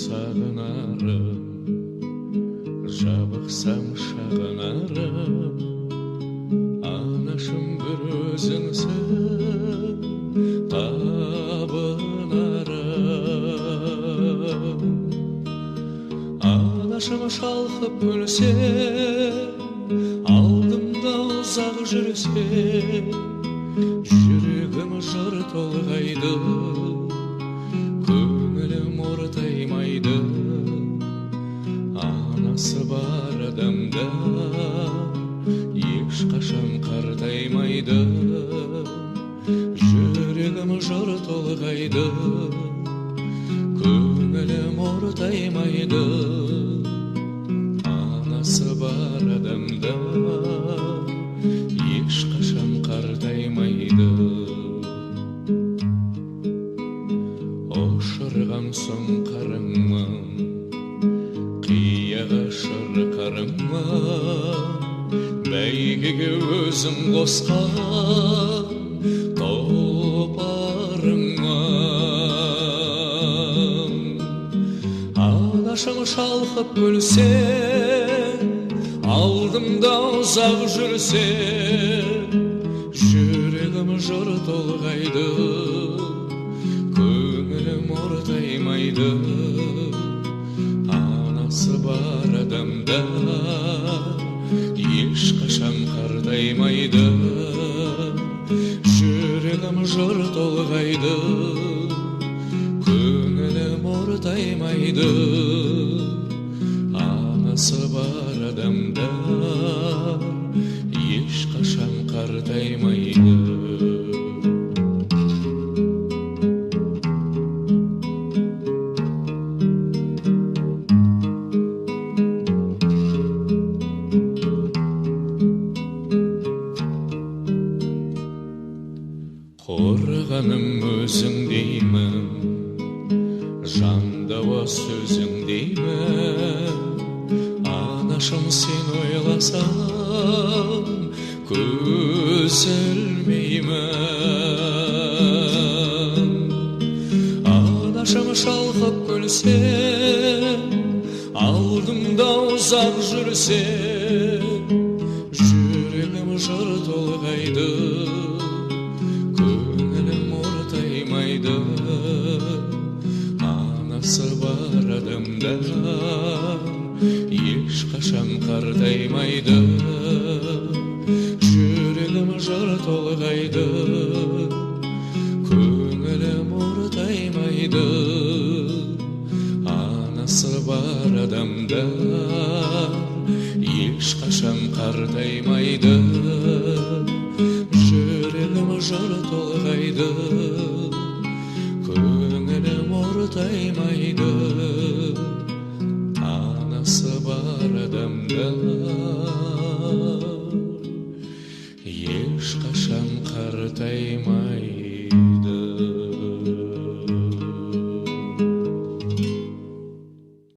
сағынарым, жабықсам шағынарым, анашым бір өзіңсің табынарым. Анашым шалқып күлсе, алдымда ұзақ жүрсе, жүрегім жыр толғайды, көңілім ортаймайды. Анасы бар адамда ешқашан қартаймайды, жүрегім жыр толғайды, көңілім ортаймайды. Анасы бар адамда ешқашан қартаймайды. Ошырған соң қарыңмын, қияға шырқарыңмын, бәйгеге өзім қосқан тұлпарыңмын. Анашым шалқып күлсе, алдымда ұзақ жүрсе, жүрегім жыр толғайды, көңілім ортаймайды. Анасы бар адамда ешқашан қартаймайды, жүрегім жыр толғайды, көңілім ортаймайды. Анасы бар адамда ешқашан қартаймайды. Қорғаным өзің деймін, жандауа сөзің деймін. Анашым сен ойласам, көз ілмеймін. Анашым шалқып күлсе, алдымда ұзақ жүрсе, жүрегім жыр толғайды, көңілім ортаймайды. Анасы бар адамда ешқашан қартаймайды, жүрегім жыр толғайды, көңілім ортаймайды. Анасы бар адамда ешқашан қартаймайды, жүрегім жыр толғайды, көңілім ортаймайды.